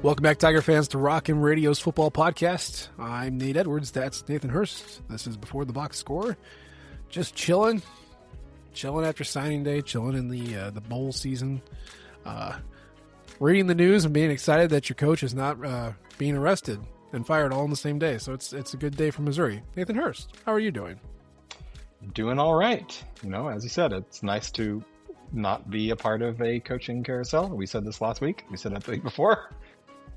Welcome back, Tiger fans, to Rockin' Radio's football podcast. I'm Nate Edwards. That's Nathan Hurst. This is Before the Box Score. Just chilling after signing day, chilling in the bowl season. Reading the news and being excited that your coach is not being arrested and fired all in the same day. So it's a good day for Missouri. Nathan Hurst, how are you doing? Doing all right. As you said, it's nice to not be a part of a coaching carousel. We said this last week. We said that the week before.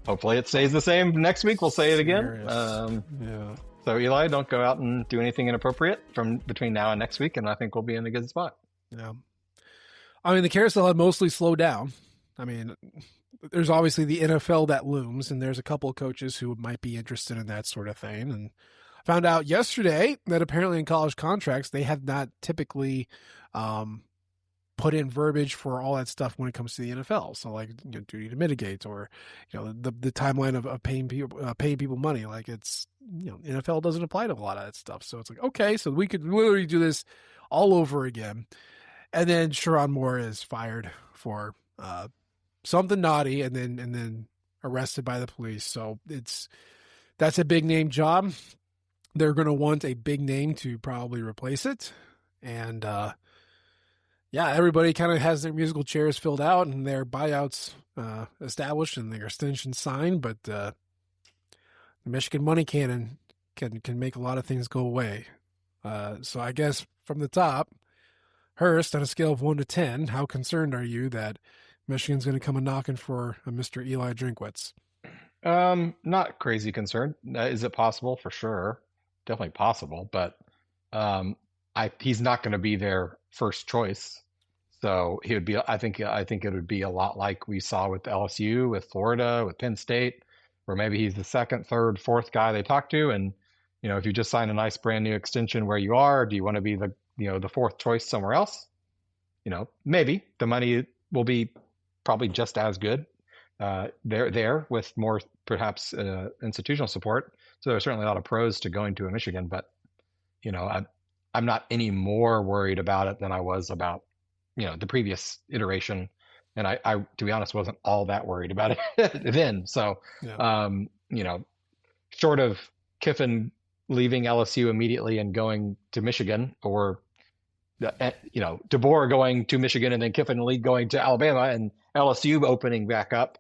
Hopefully it stays the same next week. We'll say it again. Yeah. So Eli, don't go out and do anything inappropriate from between now and next week, and I think we'll be in a good spot. Yeah. I mean, the carousel had mostly slowed down. I mean, there's obviously the NFL that looms, and there's a couple of coaches who might be interested in that sort of thing. And I found out yesterday that apparently in college contracts, they have not typically put in verbiage for all that stuff when it comes to the NFL. So like duty to mitigate, or the timeline of paying people money. Like it's NFL doesn't apply to a lot of that stuff. So it's like, okay, so we could literally do this all over again. And then Sherrone Moore is fired for something naughty, and then arrested by the police. So that's a big name job. They're going to want a big name to probably replace it. And everybody kind of has their musical chairs filled out and their buyouts established and their extensions signed. But the Michigan money cannon can make a lot of things go away. So I guess from the top, Hurst, on a scale of 1 to 10, how concerned are you that Michigan's going to come a knocking for a Mr. Eli Drinkwitz? Not crazy concerned. Is it possible? For sure. Definitely possible. But he's not going to be their first choice. So he would be. I think it would be a lot like we saw with LSU, with Florida, with Penn State, where maybe he's the second, third, fourth guy they talk to. And if you just sign a nice brand new extension where you are, do you want to be the fourth choice somewhere else? Maybe the money will be probably just as good there with more perhaps institutional support. So there's certainly a lot of pros to going to a Michigan, but I'm not any more worried about it than I was about the previous iteration. And I to be honest, wasn't all that worried about it then. So short of Kiffin leaving LSU immediately and going to Michigan, or DeBoer going to Michigan and then Kiffin and Lee going to Alabama and LSU opening back up,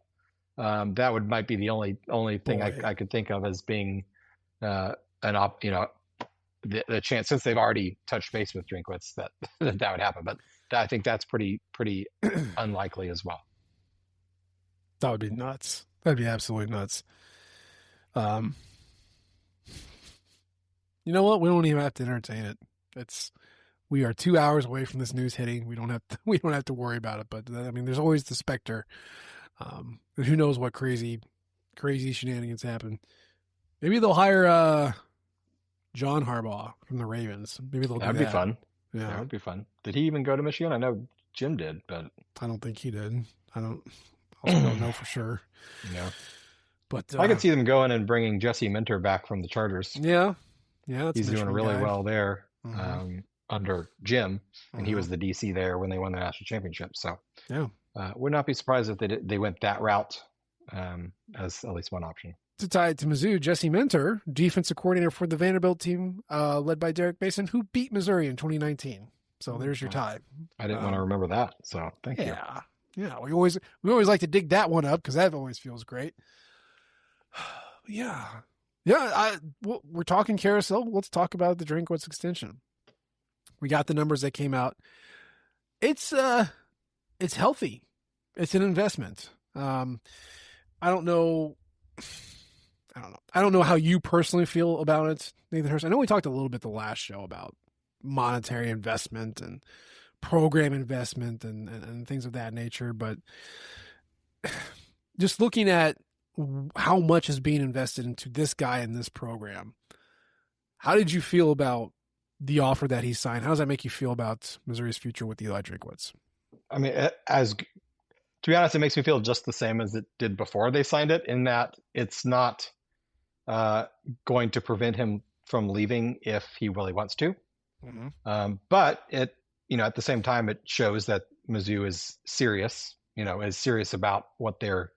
that might be the only thing I could think of as being the chance, since they've already touched base with Drinkwitz, that would happen. But I think that's pretty unlikely as well. That would be nuts. That'd be absolutely nuts. You know what? We don't even have to entertain it. We are 2 hours away from this news hitting. We don't have to worry about it. But I mean, there's always the specter. Who knows what crazy shenanigans happen? Maybe they'll hire John Harbaugh from the Ravens. Maybe they'll do that. That'd be fun. Yeah, that would be fun. Did he even go to Michigan? I know Jim did, but I don't think he did. I also don't know for sure. Yeah, but I could see them going and bringing Jesse Minter back from the Chargers. Yeah, he's doing really well there. Mm-hmm. Under Jim, and he was the DC there when they won the national championship. So would not be surprised if they went that route as at least one option. To tie it to Mizzou, Jesse Minter, defensive coordinator for the Vanderbilt team, led by Derek Mason, who beat Missouri in 2019. So there's your tie. I didn't want to remember that. So thank you. Yeah. We always like to dig that one up because that always feels great. Yeah. We're talking carousel. Let's talk about the Drinkwitz extension. We got the numbers that came out. It's healthy. It's an investment. I don't know how you personally feel about it, Nathan Hurst. I know we talked a little bit the last show about monetary investment and program investment and things of that nature, but just looking at how much is being invested into this guy and this program, how did you feel about the offer that he signed? How does that make you feel about Missouri's future with Eli Drinkwitz? I mean, to be honest, it makes me feel just the same as it did before they signed it, in that it's not going to prevent him from leaving if he really wants to. Mm-hmm. But it, at the same time, it shows that Mizzou is serious, is serious about what they're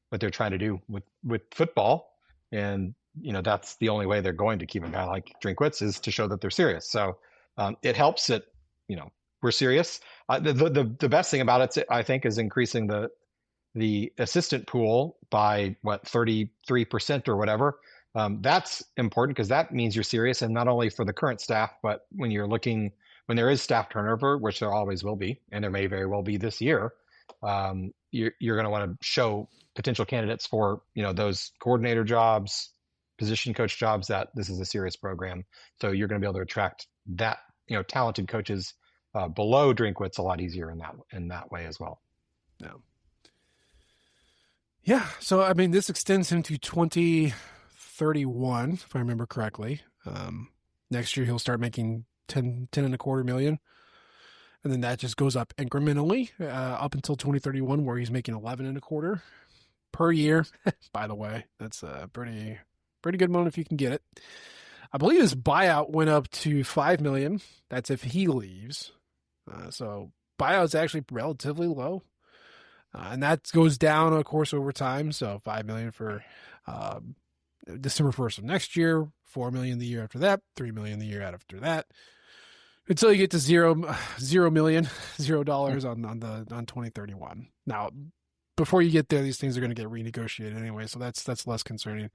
what they're trying to do with football. And, that's the only way they're going to keep a guy like Drinkwitz is to show that they're serious. So it helps that, we're serious. The best thing about it, I think, is increasing the assistant pool by 33% or whatever. That's important because that means you're serious, and not only for the current staff, but when there is staff turnover, which there always will be, and there may very well be this year, you're going to want to show potential candidates for those coordinator jobs, position coach jobs, that this is a serious program. So you're going to be able to attract that talented coaches below Drinkwitz a lot easier in that way as well. No. Yeah. So, I mean, this extends him to 2031, if I remember correctly. Next year, he'll start making 10 and a quarter million. And then that just goes up incrementally up until 2031, where he's making 11 and a quarter per year. By the way, that's a pretty good money if you can get it. I believe his buyout went up to $5 million. That's if he leaves. So buyout's actually relatively low. And that goes down, of course, over time. So $5 million for December 1st of next year, $4 million the year after that, $3 million the year after that, until you get to $0 million on 2031. Now, before you get there, these things are going to get renegotiated anyway, so that's less concerning.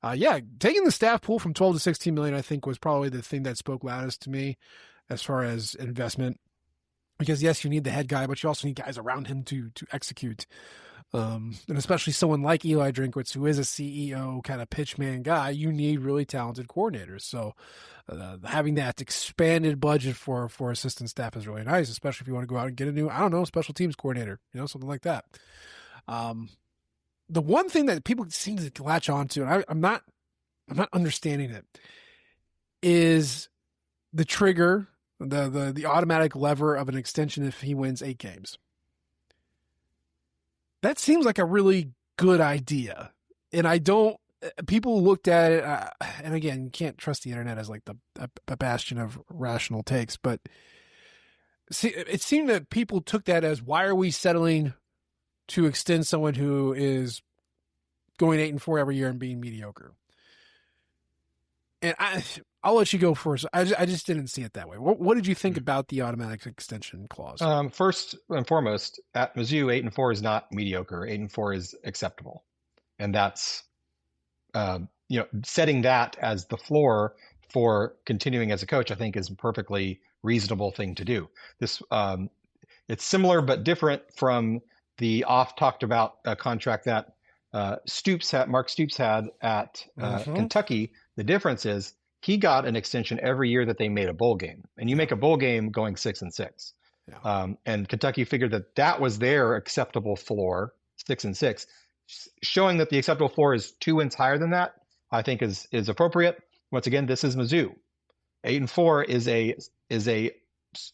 Taking the staff pool from 12 to 16 million, I think, was probably the thing that spoke loudest to me as far as investment. Because yes, you need the head guy, but you also need guys around him to execute. And especially someone like Eli Drinkwitz, who is a CEO kind of pitchman guy, you need really talented coordinators. So having that expanded budget for assistant staff is really nice, especially if you want to go out and get a new, special teams coordinator, something like that. The one thing that people seem to latch on to, and I'm not understanding it, is the trigger, the automatic lever of an extension if he wins 8 games. That seems like a really good idea. And people looked at it, and again, you can't trust the internet as like a bastion of rational takes, but it seemed that people took that as, why are we settling to extend someone who is going 8-4 every year and being mediocre? And I'll let you go first. I just didn't see it that way. What did you think about the automatic extension clause? First and foremost, at Mizzou, 8-4 is not mediocre. 8-4 is acceptable, and that's setting that as the floor for continuing as a coach, I think, is a perfectly reasonable thing to do. This it's similar but different from the talked about contract that Mark Stoops had at Kentucky. The difference is he got an extension every year that they made a bowl game, and you make a bowl game going 6-6. Yeah. And Kentucky figured that was their acceptable floor, 6-6, showing that the acceptable floor is 2 wins higher than that. I think is appropriate. Once again, this is Mizzou. 8-4 is a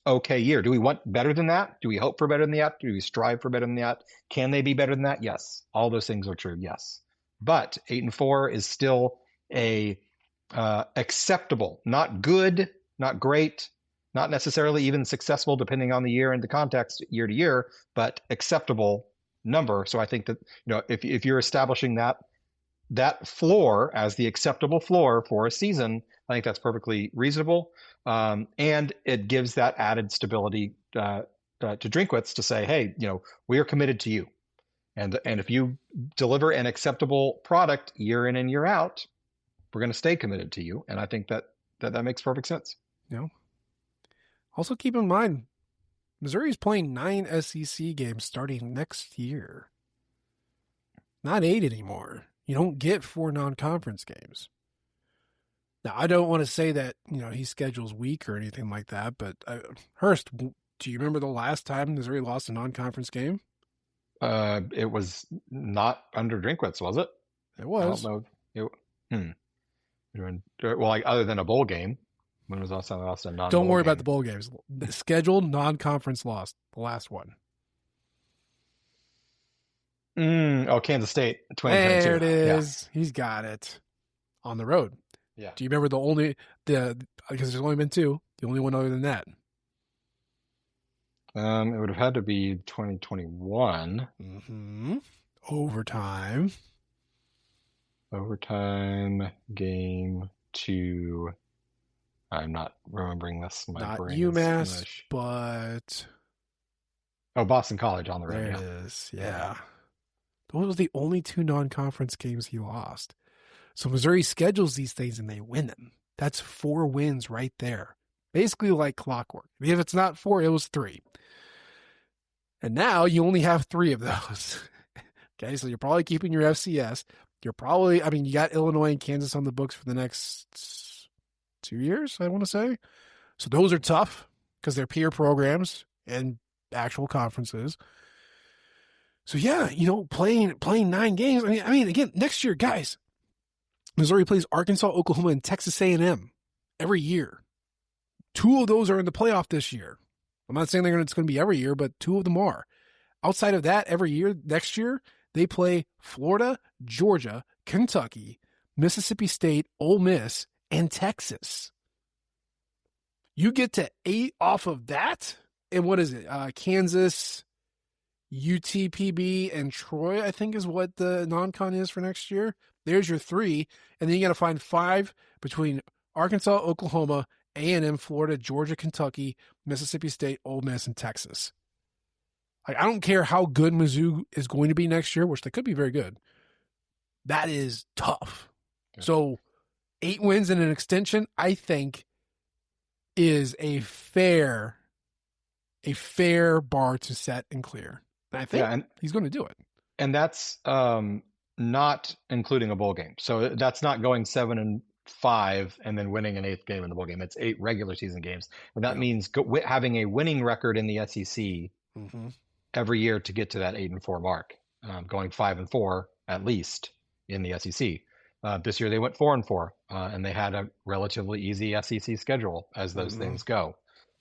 okay year. Do we want better than that? Do we hope for better than that? Do we strive for better than that? Can they be better than that? Yes. All those things are true. Yes. But 8-4 is still a acceptable, not good, not great, not necessarily even successful, depending on the year and the context, year to year, but acceptable number. So I think that if you're establishing that floor as the acceptable floor for a season, I think that's perfectly reasonable, and it gives that added stability to Drinkwitz to say, hey, we are committed to you, and if you deliver an acceptable product year in and year out, we're going to stay committed to you. And I think that makes perfect sense. Also keep in mind, Missouri is playing 9 SEC games starting next year. Not 8 anymore. You don't get 4 non-conference games. Now, I don't want to say that, he schedules weak or anything like that, but Hurst, do you remember the last time Missouri lost a non-conference game? It was not under Drinkwitz, was it? It was. I don't know. Well, other than a bowl game, when was the last time I lost a non-bowl Don't worry game? about the bowl games. The scheduled non-conference loss, the last one. Kansas State, 2022. There it is. Yeah. He's got it. On the road. Yeah. Do you remember because there's only been 2, the only one other than that? It would have had to be 2021. Overtime. Overtime game two. I'm not remembering this. My Not brain is UMass, mush. but Oh, Boston College on the road. there it Yeah. is. Yeah. Those were the only two non-conference games he lost. So Missouri schedules these things and they win them. That's 4 wins right there. Basically like clockwork. If it's not 4, it was 3. And now you only have 3 of those. Okay, so you're probably keeping your FCS. You're probably, I mean, you got Illinois and Kansas on the books for the next 2 years, I want to say. So those are tough because they're peer programs and actual conferences. So yeah, playing 9 games. I mean, again, next year, guys, Missouri plays Arkansas, Oklahoma, and Texas A&M every year. 2 of those are in the playoff this year. I'm not saying it's going to be every year, but 2 of them are. Outside of that, every year, next year, they play Florida, Georgia, Kentucky, Mississippi State, Ole Miss, and Texas. You get to 8 off of that, and what is it? Kansas, UTPB, and Troy, I think is what the non-con is for next year. There's your 3, and then you got to find 5 between Arkansas, Oklahoma, A&M, Florida, Georgia, Kentucky, Mississippi State, Ole Miss, and Texas. Like, I don't care how good Mizzou is going to be next year, which they could be very good. That is tough. Yeah. So 8 wins and an extension, I think, is a fair bar to set and clear. And I think he's going to do it. And that's not including a bowl game. So that's not going 7-5 and then winning an 8th game in the bowl game. It's 8 regular season games. And that means having a winning record in the SEC every year to get to that 8-4 mark, going 5-4 at least in the SEC. This year they went 4-4, and they had a relatively easy SEC schedule as those things go.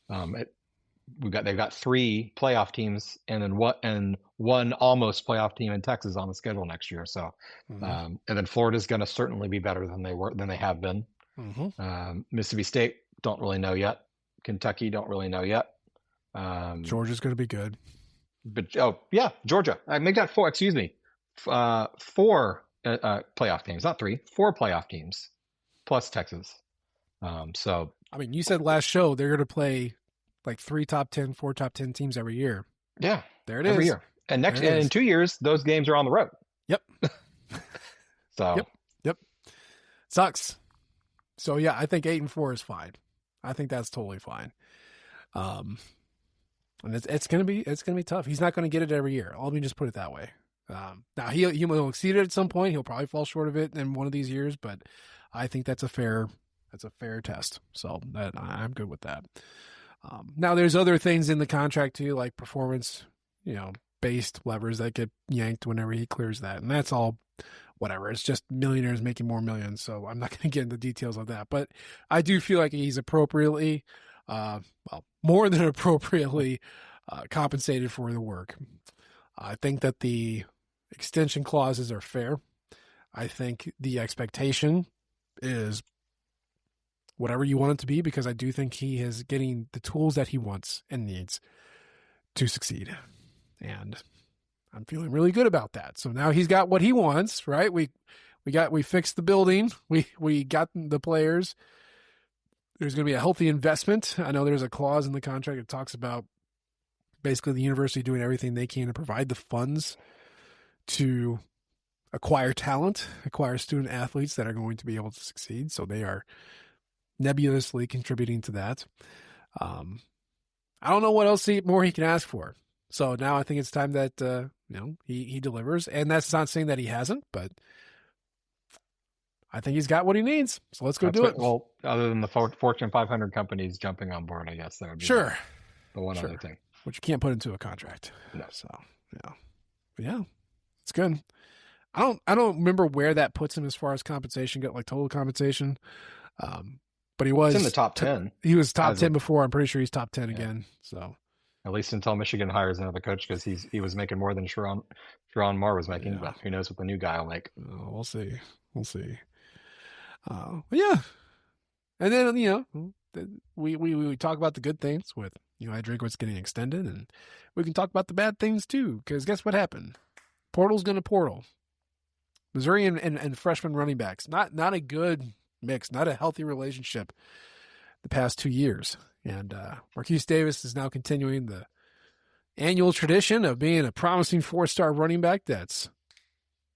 They've got 3 playoff teams and then one almost playoff team in Texas on the schedule next year. So, and then Florida's going to certainly be better than they have been. Mississippi State, don't really know yet. Kentucky, don't really know yet. Georgia's going to be good. But Georgia. I make that 4. Excuse me, 4 playoff teams, not 3. 4 playoff teams, plus Texas. So I mean, you said last show they're going to play like 3 top 10, 4 top 10 teams every year. Yeah, there it is. Every year, and in 2 years, those games are on the road. Yep. So. Yep. Sucks. So yeah, I think 8-4 is fine. I think that's totally fine. And it's gonna be tough. He's not gonna get it every year. Let me just put it that way. Now he will exceed it at some point. He'll probably fall short of it in one of these years, but I think that's a fair test. So I'm good with that. Now there's other things in the contract too, like performance, based levers that get yanked whenever he clears that, and that's all whatever. It's just millionaires making more millions. So I'm not going to get into details of that, but I do feel like he's appropriately, more than appropriately compensated for the work. I think that the extension clauses are fair. I think the expectation is whatever you want it to be, because I do think he is getting the tools that he wants and needs to succeed. And I'm feeling really good about that. So now he's got what he wants, right? We fixed the building. We got the players. There's going to be a healthy investment. I know there's a clause in the contract that talks about basically the university doing everything they can to provide the funds to acquire talent, acquire student athletes that are going to be able to succeed. So they are nebulously contributing to that. I don't know what else more he can ask for. So now I think it's time that he delivers, and that's not saying that he hasn't, but I think he's got what he needs. So let's go do it. Well, other than the Fortune 500 companies jumping on board, I guess that would be the one other thing, which you can't put into a contract. No. So yeah, it's good. I don't remember where that puts him as far as compensation, like total compensation. But he was in the top 10. He was top 10 before. I'm pretty sure he's top 10 again. So at least until Michigan hires another coach, because he was making more than Sharon Moore was making. But who knows what the new guy will make? We'll see. Yeah, and then we talk about the good things with Eli Drinkwitz getting extended, and we can talk about the bad things too. Because guess what happened? Portal's going to portal. Missouri and freshman running backs, not a good mix, not a healthy relationship the past 2 years. And Marquise Davis is now continuing the annual tradition of being a promising 4-star running back that's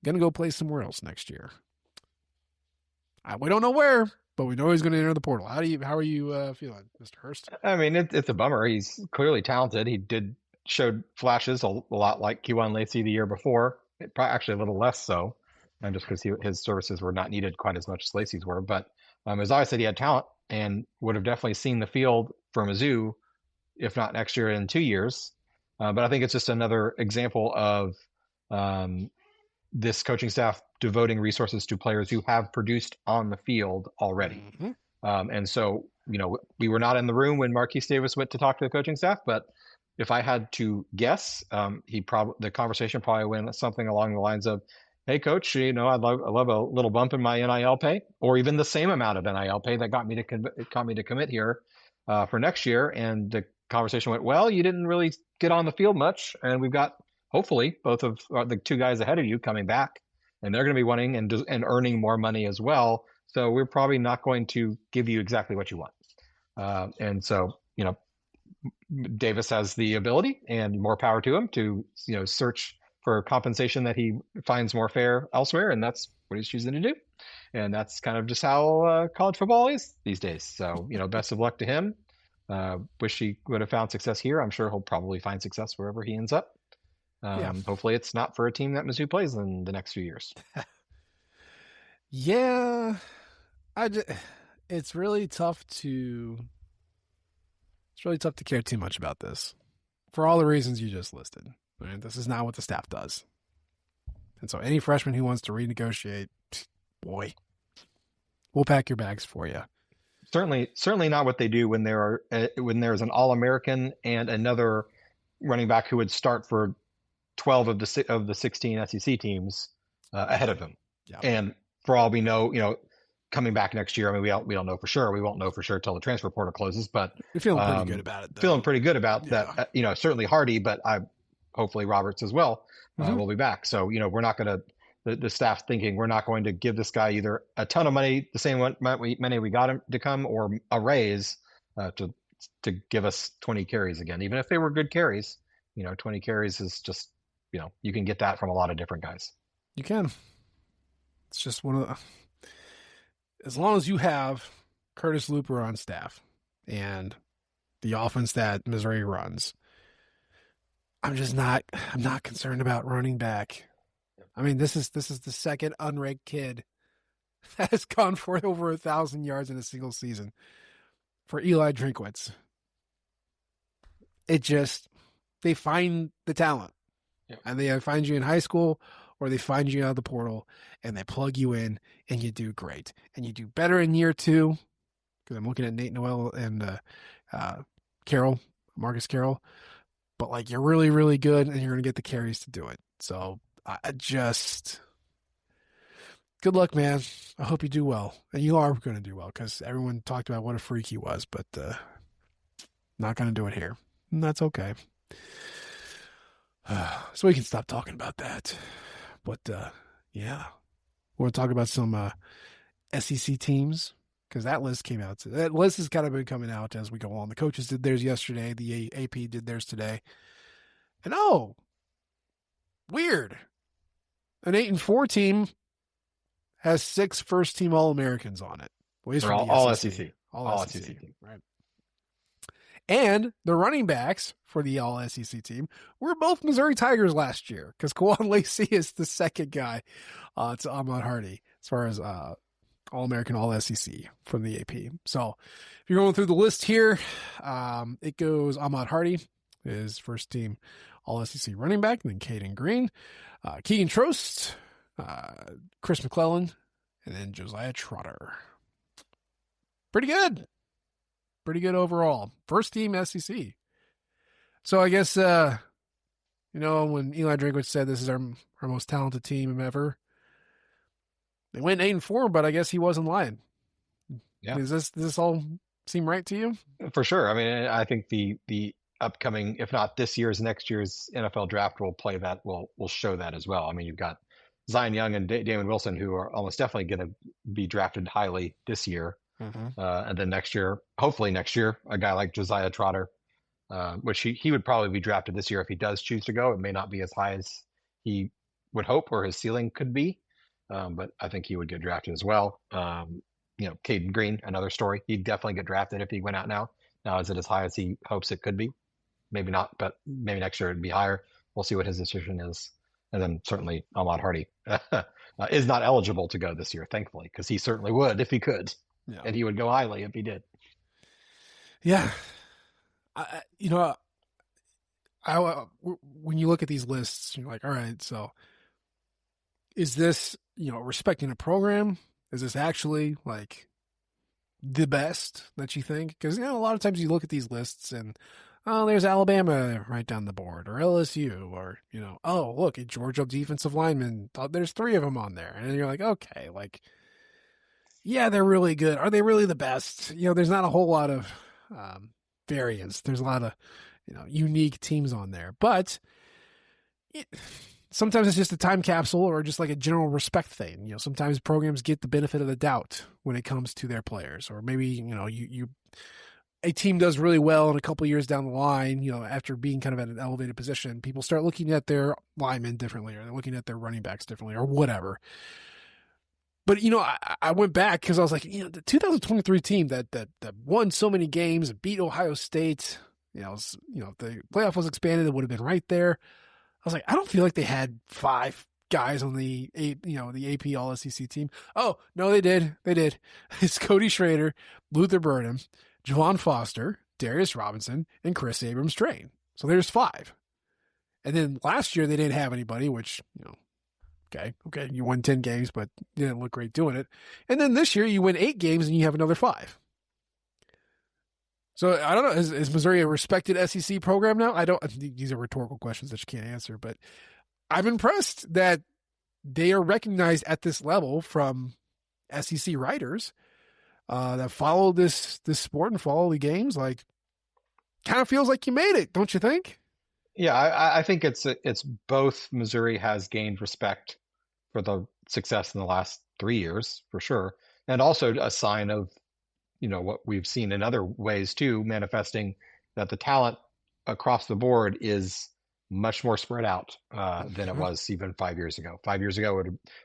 going to go play somewhere else next year. We don't know where, but we know he's going to enter the portal. How are you feeling, Mr. Hurst? I mean, it's a bummer. He's clearly talented. He showed flashes a lot like Kewan Lacey the year before. Probably actually a little less so, and just because his services were not needed quite as much as Lacey's were. But as I said, he had talent and would have definitely seen the field for Mizzou, if not next year, in 2 years. But I think it's just another example of this coaching staff devoting resources to players who have produced on the field already. Mm-hmm. And so, we were not in the room when Marquise Davis went to talk to the coaching staff, but if I had to guess, the conversation probably went something along the lines of, "Hey, coach, I love a little bump in my NIL pay, or even the same amount of NIL pay that got me to commit here for next year." And the conversation went, "Well, you didn't really get on the field much, and we've got hopefully both of the 2 guys ahead of you coming back, and they're going to be wanting and earning more money as well. So we're probably not going to give you exactly what you want." And so, Davis has the ability, and more power to him, to search for compensation that he finds more fair elsewhere, and that's what he's choosing to do. And that's kind of just how college football is these days. So best of luck to him. Wish he would have found success here. I'm sure he'll probably find success wherever he ends up. Hopefully it's not for a team that Mizzou plays in the next few years. Yeah, it's really tough to care too much about this for all the reasons you just listed. Right? This is not what the staff does. And so any freshman who wants to renegotiate, boy, we'll pack your bags for you. Certainly not what they do when there's an All-American and another running back who would start for 12 of the 16 SEC teams ahead of him. Yeah. And for all we know, coming back next year, I mean, we don't know for sure. We won't know for sure till the transfer portal closes, but you're feeling pretty good about it, though. Feeling pretty good about that. Certainly Hardy, but hopefully Roberts as well will be back. So, we're not going to, the staff thinking we're not going to give this guy either a ton of money, the same money we got him to come, or a raise to give us 20 carries again. Even if they were good carries, 20 carries is just, you can get that from a lot of different guys. You can. It's just one of the, as long as you have Curtis Looper on staff and the offense that Missouri runs, I'm not concerned about running back. I mean, this is the second unranked kid that has gone for over 1,000 yards in a single season for Eli Drinkwitz. They find the talent. Yeah. And they find you in high school, or they find you out of the portal, and they plug you in, and you do great. And you do better in year 2, because I'm looking at Nate Noel and Marcus Carroll. But, you're really, really good, and you're going to get the carries to do it. So, good luck, man. I hope you do well. And you are going to do well, because everyone talked about what a freak he was, but not going to do it here. And that's okay. So we can stop talking about that. But, yeah. We'll talk about some SEC teams, because that list came out. That list has kind of been coming out as we go on. The coaches did theirs yesterday. The AP did theirs today. And, weird. An 8-4 team has 6 first-team All-Americans on it. They're all SEC. All SEC team, right? And the running backs for the All-SEC team were both Missouri Tigers last year, because Kewan Lacey is the second guy to Ahmad Hardy as far as All-American, All-SEC from the AP. So if you're going through the list here, it goes Ahmad Hardy, his first team All-SEC running back, and then Caden Green, Keegan Trost, Chris McClellan, and then Josiah Trotter. Pretty good. Pretty good overall. First team SEC. So I guess, when Eli Drinkwitz said this is our most talented team ever, they went 8-4, but I guess he wasn't lying. Yeah. Does this all seem right to you? For sure. I mean, I think the upcoming, if not this year's, next year's NFL draft will play that will show that as well. I mean, you've got Zion Young and Damon Wilson, who are almost definitely going to be drafted highly this year. Mm-hmm. And then next year, hopefully next year, a guy like Josiah Trotter, which he would probably be drafted this year if he does choose to go. It may not be as high as he would hope or his ceiling could be, but I think he would get drafted as well. Caden Green, another story. He'd definitely get drafted if he went out now. Now, is it as high as he hopes it could be? Maybe not, but maybe next year it'd be higher. We'll see what his decision is. And then certainly Ahmad Hardy is not eligible to go this year, thankfully, because he certainly would if he could. Yeah. And he would go highly if he did. Yeah. When you look at these lists, you're like, all right, so is this, respecting a program? Is this actually like the best that you think? Because, a lot of times you look at these lists and, oh, there's Alabama right down the board, or LSU, or, oh, look, a Georgia defensive lineman. There's 3 of them on there. And you're like, okay, like, yeah, they're really good. Are they really the best? There's not a whole lot of variance. There's a lot of, unique teams on there. But sometimes it's just a time capsule or just like a general respect thing. Sometimes programs get the benefit of the doubt when it comes to their players. Or maybe, a team does really well and a couple years down the line, after being kind of at an elevated position, people start looking at their linemen differently, or they're looking at their running backs differently, or whatever. But, I went back because I was like, the 2023 team that won so many games, beat Ohio State, if the playoff was expanded, it would have been right there. I was like, I don't feel like they had 5 guys on the AP All SEC team. Oh, no, they did. It's Cody Schrader, Luther Burnham, Javon Foster, Darius Robinson, and Chris Abrams-Train. So there's 5. And then last year they didn't have anybody, which, okay, you won 10 games, but you didn't look great doing it. And then this year you win 8 games and you have another 5. So I don't know, is Missouri a respected SEC program now? These are rhetorical questions that you can't answer, but I'm impressed that they are recognized at this level from SEC writers that follow this sport and follow the games. Like, kind of feels like you made it, don't you think? Yeah, I think it's both. Missouri has gained respect for the success in the last 3 years, for sure, and also a sign of, what we've seen in other ways too, manifesting that the talent across the board is much more spread out than it was even 5 years ago. 5 years ago,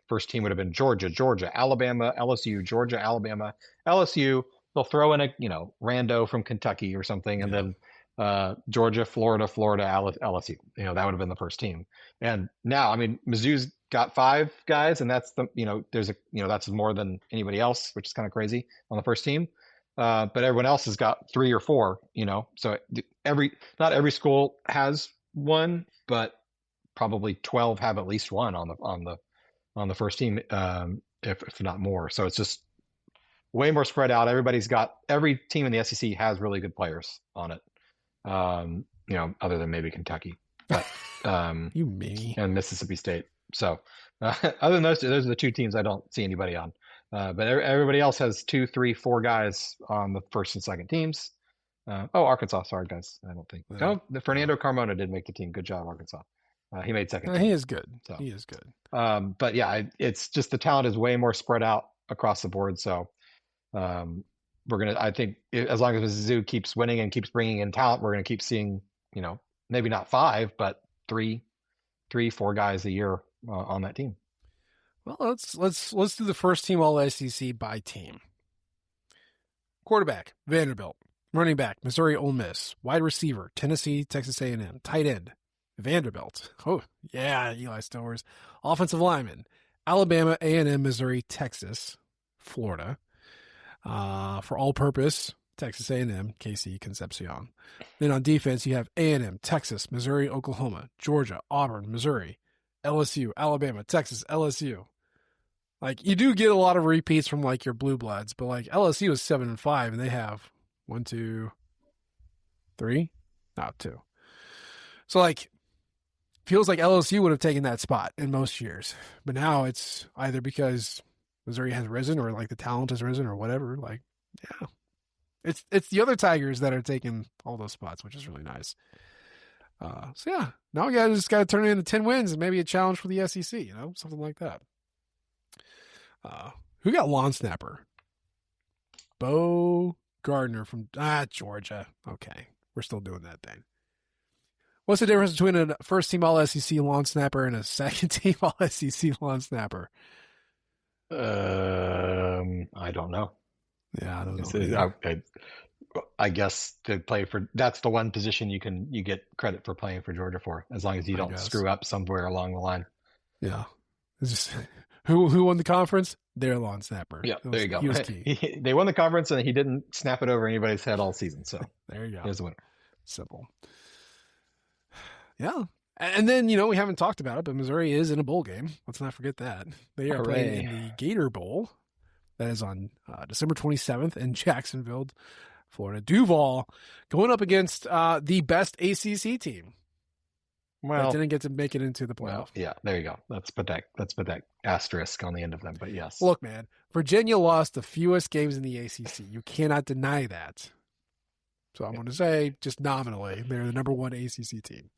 first team would have been Georgia, Alabama, LSU, Georgia, Alabama, LSU. They'll throw in a rando from Kentucky or something, and then Georgia, Florida, LSU. That would have been the first team. And now, I mean, Mizzou's got 5 guys, and that's that's more than anybody else, which is kind of crazy on the first team. But everyone else has got 3 or 4. So not every school has one, but probably 12 have at least one on the first team, if not more. So it's just way more spread out. Every team in the SEC has really good players on it. Other than maybe Kentucky, but you mean, and Mississippi State. So other than those are the 2 teams I don't see anybody on. But everybody else has 2, 3, 4 guys on the first and second teams. Arkansas, sorry guys, I don't think. No, Fernando Carmona did make the team. Good job, Arkansas. He made second. He is good. So, he is good. But yeah, it's just the talent is way more spread out across the board. So I think as long as Mizzou keeps winning and keeps bringing in talent, we're going to keep seeing, maybe not 5, but 3, 4 guys a year on that team. Well, let's do the first team All SEC by team. Quarterback, Vanderbilt. Running back, Missouri Ole Miss. Wide receiver, Tennessee, Texas A&M. Tight end, Vanderbilt. Oh, yeah, Eli Stowers. Offensive lineman, Alabama, A&M, Missouri, Texas, Florida. For all-purpose, Texas A&M, KC, Concepcion. Then on defense, you have A&M, Texas, Missouri, Oklahoma, Georgia, Auburn, Missouri, LSU, Alabama, Texas, LSU. Like, you do get a lot of repeats from, like, your blue bloods, but, like, LSU is 7-5, and they have 1, 2, 3? No, 2. So, like, feels like LSU would have taken that spot in most years. But now it's either because Missouri has risen or, like, the talent has risen or whatever. Like, yeah, It's the other Tigers that are taking all those spots, which is really nice. So yeah, now we just got to turn it into 10 wins and maybe a challenge for the SEC, something like that. Who got lawn snapper? Bo Gardner from Georgia. Okay, we're still doing that thing. What's the difference between a first team All SEC lawn snapper and a second team All SEC lawn snapper? I don't know. Yeah, I don't know. I guess to play for, that's the one position you get credit for playing for Georgia for, as long as you don't screw up somewhere along the line. Yeah. It's just, who won the conference? Their lawn snapper. Yeah, there you go. He was key. They won the conference and he didn't snap it over anybody's head all season. So there you go. Here's the winner. Simple. Yeah. And then, we haven't talked about it, but Missouri is in a bowl game. Let's not forget that. They are playing in the Gator Bowl. That is on December 27th in Jacksonville, Florida. Duval going up against the best ACC team. Well, that didn't get to make it into the playoff. Well, yeah, there you go. Let's put that asterisk on the end of them. But yes. Look, man, Virginia lost the fewest games in the ACC. You cannot deny that. So I'm going to say, just nominally, they're the number one ACC team.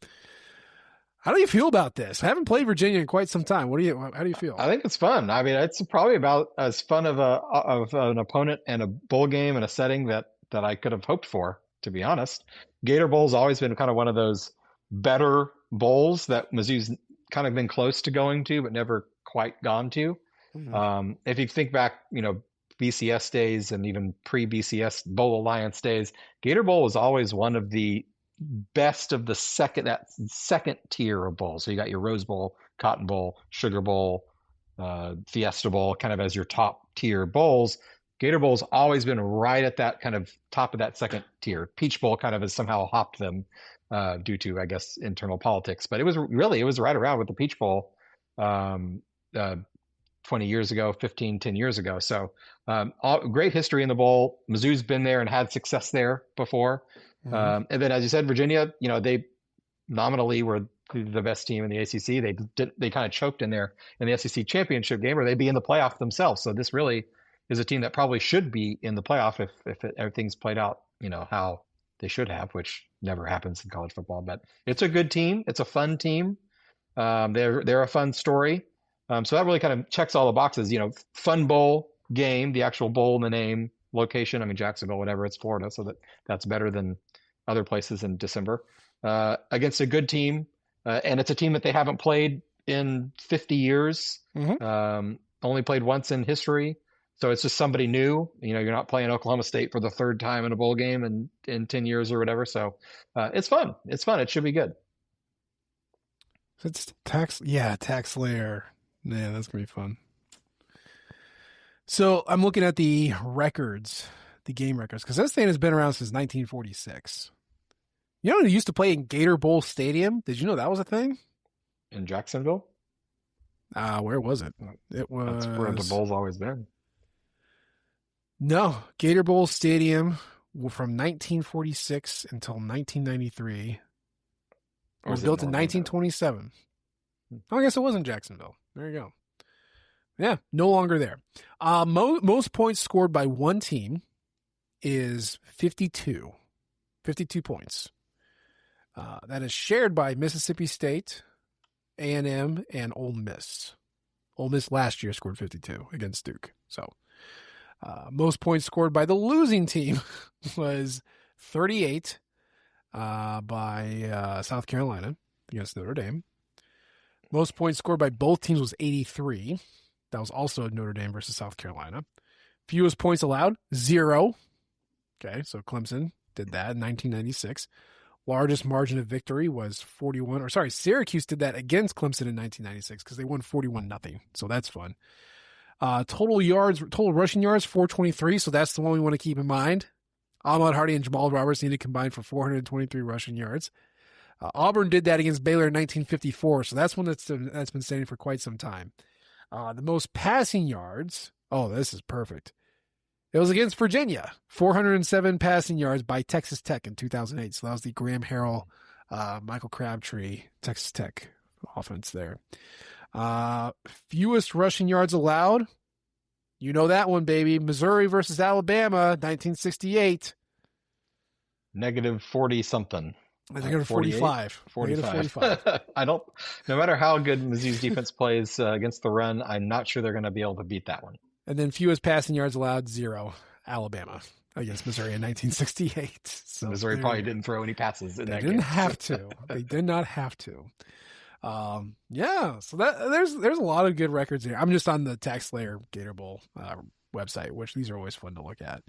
How do you feel about this? I haven't played Virginia in quite some time. How do you feel? I think it's fun. I mean, it's probably about as fun of an opponent and a bowl game and a setting that I could have hoped for, to be honest. Gator Bowl's always been kind of one of those better bowls that Mizzou's kind of been close to going to, but never quite gone to. Mm-hmm. If you think back, BCS days and even pre-BCS Bowl Alliance days, Gator Bowl was always one of the best of the second tier of bowls. So you got your Rose Bowl, Cotton Bowl, Sugar Bowl, Fiesta Bowl, kind of as your top tier bowls. Gator Bowl's always been right at that kind of top of that second tier. Peach Bowl kind of has somehow hopped them due to, I guess, internal politics. But it was right around with the Peach Bowl 20 years ago, 10 years ago. So great history in the bowl. Mizzou's been there and had success there before. Mm-hmm. And then, as you said, Virginia, they nominally were the best team in the ACC. They kind of choked in the SEC championship game, or they'd be in the playoff themselves. So this really is a team that probably should be in the playoff if everything's played out, how they should have, which never happens in college football. But it's a good team. It's a fun team. They're a fun story. So that really kind of checks all the boxes. Fun bowl game, the actual bowl in the name, location. I mean, Jacksonville, whatever. It's Florida, so that's better than other places in December. Against a good team, and it's a team that they haven't played in 50 years. Mm-hmm. Only played once in history. So it's just somebody new. You're not playing Oklahoma State for the third time in a bowl game in 10 years or whatever. So it's fun. It's fun. It should be good. It's tax layer. Man, that's going to be fun. So I'm looking at the records, the game records, because this thing has been around since 1946. It used to play in Gator Bowl Stadium? Did you know that was a thing? In Jacksonville? Where was it? It was... That's where the bowl's always been. No, Gator Bowl Stadium from 1946 until 1993. It was built in 1927. I guess it was in Jacksonville. There you go. Yeah, no longer there. Most points scored by one team is 52. 52 points. That is shared by Mississippi State, A&M, and Ole Miss. Ole Miss last year scored 52 against Duke. So most points scored by the losing team was 38 by South Carolina against Notre Dame. Most points scored by both teams was 83. That was also Notre Dame versus South Carolina. Fewest points allowed, 0. Okay, so Clemson did that in 1996. Largest margin of victory was 41. Syracuse did that against Clemson in 1996 because they won 41-0. So that's fun. Total rushing yards, 423. So that's the one we want to keep in mind. Ahmad Hardy and Jamal Roberts needed combined for 423 rushing yards. Auburn did that against Baylor in 1954, so that's one that's been standing for quite some time. The most passing yards, this is perfect. It was against Virginia, 407 passing yards by Texas Tech in 2008. So that was the Graham Harrell, Michael Crabtree, Texas Tech offense there. Fewest rushing yards allowed, You know that one, baby. Missouri versus Alabama, 1968. Negative 40 something. I think it's 45. 45. I don't, no matter how good Mizzou's defense plays against the run, I'm not sure they're going to be able to beat that one. And then fewest passing yards allowed, 0. Alabama against Missouri in 1968. So Missouri probably didn't throw any passes in that game. They didn't have to. They did not have to. Yeah, so there's a lot of good records here. I'm just on the Tax Slayer Gator Bowl website, which these are always fun to look at.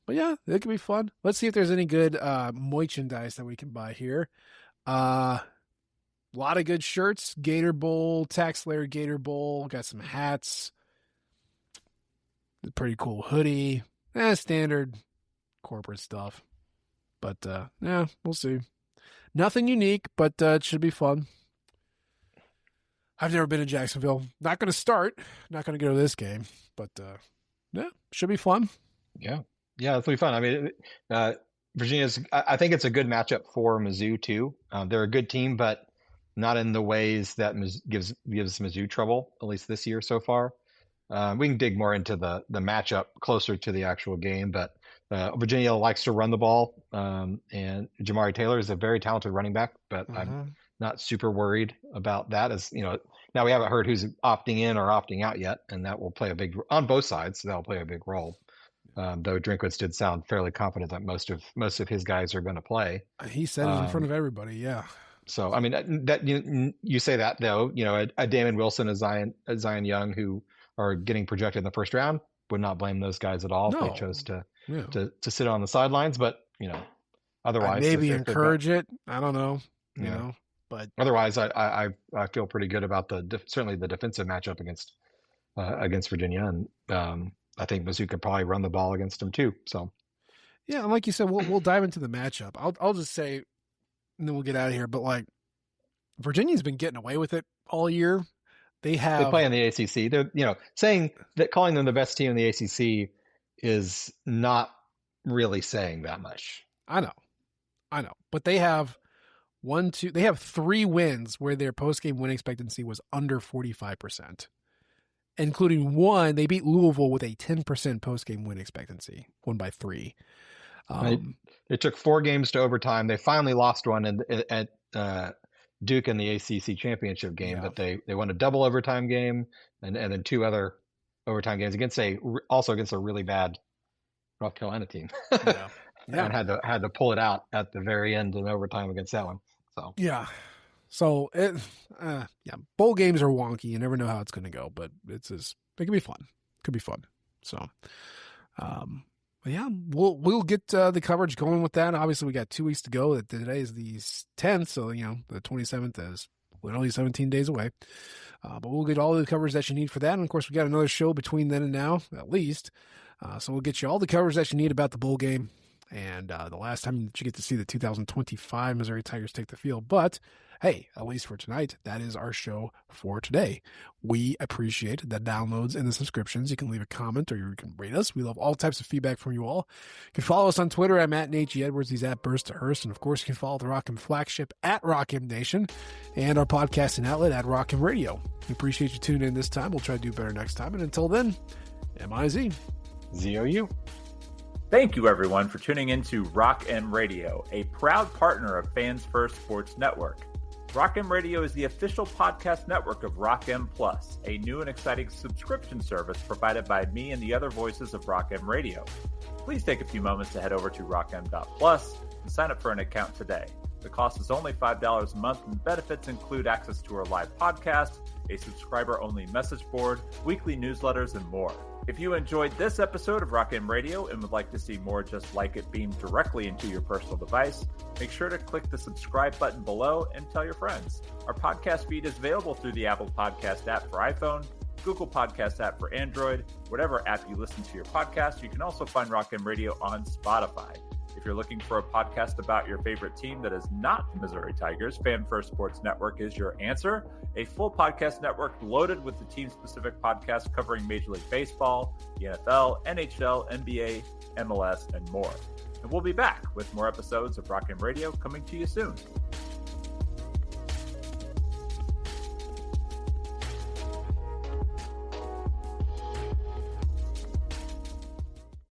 But yeah, it could be fun. Let's see if there's any good merchandise that we can buy here. A lot of good shirts. Gator Bowl, Tax Slayer Gator Bowl. Got some hats. Pretty cool hoodie. Standard corporate stuff. But yeah, we'll see. Nothing unique, but it should be fun. I've never been in Jacksonville. Not going to start. Not going to go to this game. But yeah, should be fun. Yeah, it'll be fun. I mean, Virginia's. I think it's a good matchup for Mizzou too. They're a good team, but not in the ways that gives Mizzou trouble. At least this year so far. We can dig more into the matchup closer to the actual game, but Virginia likes to run the ball, and Jamari Taylor is a very talented running back, but I'm not super worried about that. As you know, now we haven't heard who's opting in or opting out yet, and that will play a big on both sides. So that'll play a big role. Though Drinkwitz did sound fairly confident that most of his guys are going to play. He said it in front of everybody. Yeah. So I mean that you say that though, you know, a Damon Wilson, a Zion Young, who are getting projected in the first round, would not blame those guys at all if they chose to sit on the sidelines. But you know, otherwise, maybe encourage it. I don't know. You know, but otherwise, I feel pretty good about certainly the defensive matchup against Virginia, and I think Mizzou could probably run the ball against them too. So yeah, and like you said, we'll dive into the matchup. I'll just say, and then we'll get out of here. But like, Virginia's been getting away with it all year. They play in the ACC. They're, saying that calling them the best team in the ACC is not really saying that much. I know. But they have they have 3 wins where their post-game win expectancy was under 45%, including one. They beat Louisville with a 10% post-game win expectancy, won by 3. It took 4 games to overtime. They finally lost one at Duke in the ACC championship game, but they won a double overtime game and then 2 other overtime games against a really bad North Carolina team. And had to pull it out at the very end in overtime against that one. So bowl games are wonky. You never know how it's going to go, but it could be fun. Could be fun. So, but yeah, we'll get the coverage going with that. Obviously, we got 2 weeks to go. Today is the 10th, so the 27th is literally 17 days away. But we'll get all the coverage that you need for that. And of course, we got another show between then and now, at least. So we'll get you all the coverage that you need about the bowl game and the last time that you get to see the 2025 Missouri Tigers take the field. But hey, at least for tonight, that is our show for today. We appreciate the downloads and the subscriptions. You can leave a comment or you can rate us. We love all types of feedback from you all. You can follow us on Twitter at Matt Nate G. Edwards. He's at Burst to Hurst. And of course, you can follow the Rock'em flagship at Rock'em Nation and our podcasting outlet at Rock'em Radio. We appreciate you tuning in this time. We'll try to do better next time. And until then, MIZ. ZOU. Thank you, everyone, for tuning in to Rock M Radio, a proud partner of Fans First Sports Network. Rock M Radio is the official podcast network of Rock M Plus, a new and exciting subscription service provided by me and the other voices of Rock M Radio. Please take a few moments to head over to rockm.plus and sign up for an account today. The cost is only $5 a month, and benefits include access to our live podcast, a subscriber-only message board, weekly newsletters, and more. If you enjoyed this episode of Rock M Radio and would like to see more just like it beamed directly into your personal device, make sure to click the subscribe button below and tell your friends. Our podcast feed is available through the Apple Podcast app for iPhone, Google Podcast app for Android, whatever app you listen to your podcast. You can also find Rock M Radio on Spotify. If you're looking for a podcast about your favorite team that is not Missouri Tigers, Fan First Sports Network is your answer. A full podcast network loaded with the team-specific podcasts covering Major League Baseball, the NFL, NHL, NBA, MLS, and more. And we'll be back with more episodes of Rock M Radio coming to you soon.